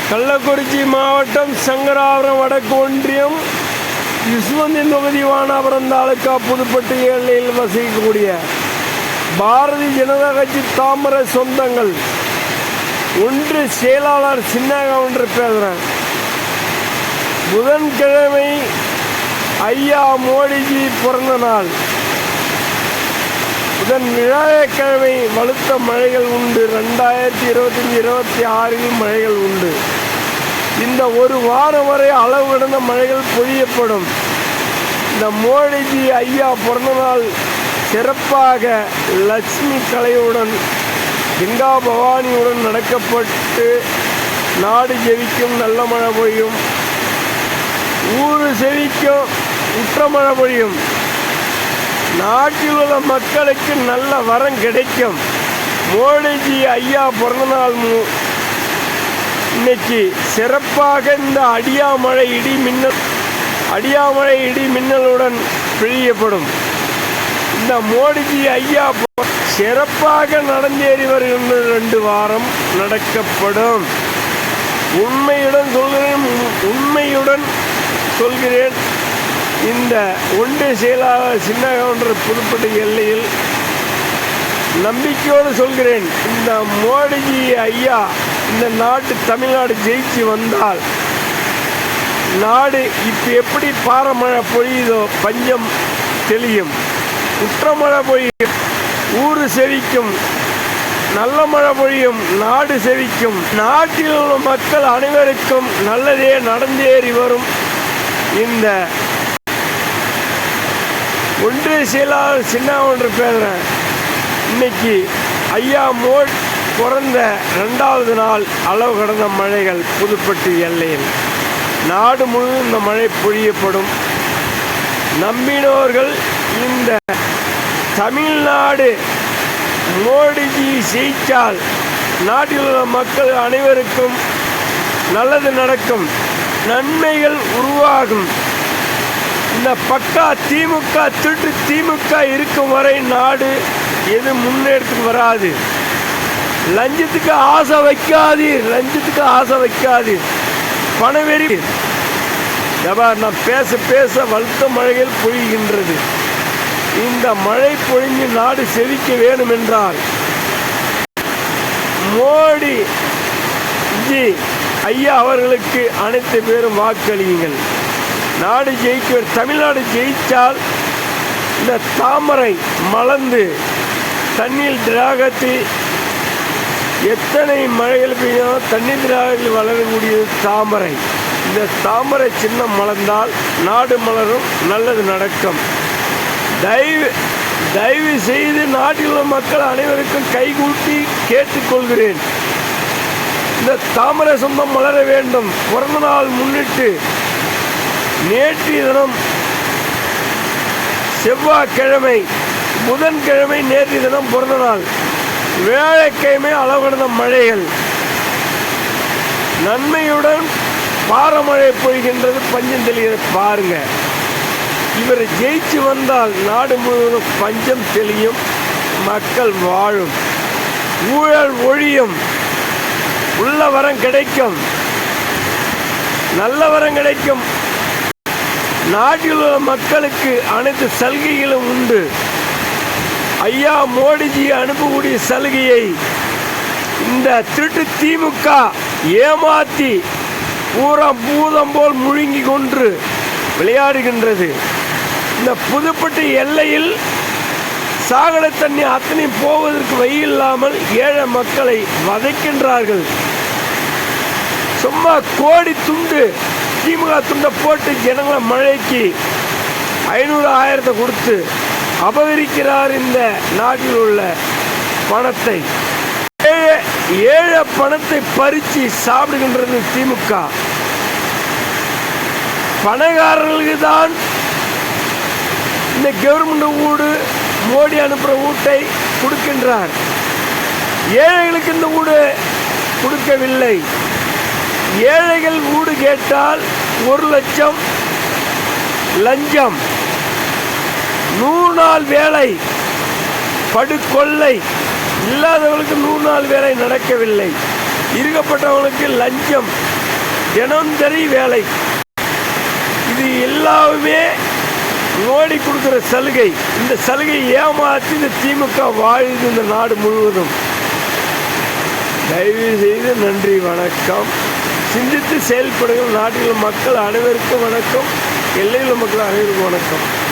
கள்ளக்குறிச்சி மாவட்டம் சங்கராபுரம் வடக்கு ஒன்றியம் யசுவந்தி தொகுதி வானாபுரம் தாலுகா புதுப்பட்டு எல்லையில் வசிக்கக்கூடிய பாரதிய ஜனதா கட்சி தாமரை சொந்தங்கள் ஒன்று செயலாளர் சின்ன கவுண்டர் பேசுகிறேன். புதன்கிழமை ஐயா மோடிஜி பிறந்த நாள். புதன் வியாழக்கிழமை வலுத்த மழைகள் உண்டு. 2025-26 மழைகள் உண்டு. இந்த ஒரு வாரம் வரை அளவு கடந்த மழைகள் பொழியப்படும். இந்த மோடிஜி ஐயா பிறந்த நாள் சிறப்பாக லட்சுமி கலையுடன் கங்கா பவானியுடன் நடக்கப்பட்டு நாடு ஜெயிக்கும், நல்ல மழை பொழியும், ஊர் செழிக்கும், உற்ற மழை பொழியும், நாட்டில் உள்ள மக்களுக்கு நல்ல வரம் கிடைக்கும். மோடிஜி ஐயா பிறந்த நாள் இன்னைக்கு சிறப்பாக இந்த அடியாமழை இடி மின்னலுடன் பிழியப்படும். இந்த மோடிஜி ஐயா சிறப்பாக நடந்தேறி வருகின்ற 2 வாரம் நடக்கப்படும். உண்மையுடன் சொல்கிறேன். இந்த ஒன்றிய செயலாளர் சின்ன கவுண்டர் புதுப்பட்டு எல்லையில் நம்பிக்கையோடு சொல்கிறேன். இந்த மோடிஜி ஐயா இந்த தமிழ்நாடு ஜெயிச்சு வந்தால் நாடு இப்போ எப்படி பாரமழை பொழியுதோ பஞ்சம் தெளியும், குற்றமழை பொழியும், ஊர் செழிக்கும், நல்ல மழை பொழியும், நாடு செழிக்கும், நாட்டில் உள்ள மக்கள் அனைவருக்கும் நல்லதே நடந்தேறி வரும். இந்த ஒன்றிய செயலாளர் சின்ன ஒன்று பேசுகிறேன். இன்னைக்கு ஐயா பிறந்த 2வது நாள் அளவு கடந்த மழைகள் புதுப்பட்டு எல்லையில் நாடு முழுவதும் இந்த மழை பொழியப்படும். நம்பினவர்கள் இந்த தமிழ்நாடு மோடிஜி ஜெயித்தால் நாட்டில் உள்ள மக்கள் அனைவருக்கும் நல்லது நடக்கும், நன்மைகள் உருவாகும். இந்த பக்கா திமுக திருட்டு திமுக இருக்கும் வரை நாடு எது முன்னேற்றத்துக்கு வராது. லஞ்சத்துக்கு ஆசை வைக்காதீர், பணவெறி. நான் பேச வலுத்த மழைகள் பொழிகின்றது. இந்த மழை பொழிஞ்சு நாடு செழிக்க வேண்டும் என்றால் மோடி ஜி ஐயா அவர்களுக்கு அனைத்து பேரும் வாக்களியுங்கள். நாடு ஜெயிக்க, தமிழ்நாடு ஜெயித்தால் இந்த தாமரை மலர்ந்து தண்ணீர் திராகத்தில் எத்தனை மழைகள் பெய்யும் தண்ணீர் திராகத்தில் வளரக்கூடியது தாமரை. இந்த தாமரை சின்னம் மலர்ந்தால் நாடு மலரும், நல்லது நடக்கும். தயவு செய்து நாட்டில் உள்ள மக்கள் அனைவருக்கும் கைகூட்டி கேட்டுக்கொள்கிறேன். இந்த தாமரை சொந்தம் மலர வேண்டும். பிறந்த நாள் முன்னிட்டு நேற்றைய தினம் செவ்வாய்க்கிழமை, புதன்கிழமை நேற்றைய தினம் பிறந்த நாள், வியாழக்கிழமை அளவு கடந்த மழைகள், நன்மையுடன் பாரமழை பொழிகின்றது, பஞ்சம் தெளிகிறது. பாருங்க, இவர் ஜெயிச்சு வந்தால் நாடு முழுவதும் பஞ்சம் தெளியும், மக்கள் வாழும், ஊழல் ஒழியும், உள்ள வரம் கிடைக்கும், நல்ல வரம் கிடைக்கும். நாட்டில் உள்ள மக்களுக்கு அனைத்து சலுகைகளும் உண்டு. ஐயா மோடிஜி அனுப்பக்கூடிய சலுகையை இந்த திருட்டு திமுக ஏமாத்தி பூரா பூதம் போல் முழுங்கி கொன்று விளையாடுகின்றது. இந்த புதுப்பட்டு எல்லையில் சாகட தண்ணி அத்தனை போவதற்கு வழி இல்லாமல் ஏழை மக்களை வதைக்கின்றார்கள். சும்மா கோடி துண்டு திமுக துண்டை போட்டு ஜனங்களை மழைக்கு 500-1000 கொடுத்து அபகரிக்கிறார். இந்த நாட்டில் உள்ள பணத்தை, ஏழை பணத்தை பறித்து சாப்பிடுகின்றது திமுக. பணக்காரர்களுக்கு தான் இந்த கவர்மெண்ட் வீடு, மோடி அனுப்புகிற வீட்டை கொடுக்கின்றார். ஏழைகளுக்கு இந்த வீடு கொடுக்கவில்லை. ஏழைகள் வீடு கேட்டால் 1 லட்சம் லஞ்சம், 100 நாள் வேலை, படுகொள்ளை. இல்லாதவர்களுக்கு 100 நாள் வேலை நடக்கவில்லை. இருக்கப்பட்டவர்களுக்கு லஞ்சம் தினந்தரி வேலை. இது எல்லாமே மோடி கொடுக்குற சலுகை. இந்த சலுகை ஏமாற்றி இந்த திமுக வாழுது இந்த நாடு முழுவதும். தயவு செய்து நன்றி, வணக்கம். சிந்தித்து செயல்படுங்கள். நாட்டில் மக்கள் அனைவருக்கும் வணக்கம். எல்லையில் மக்கள் அனைவருக்கும் வணக்கம்.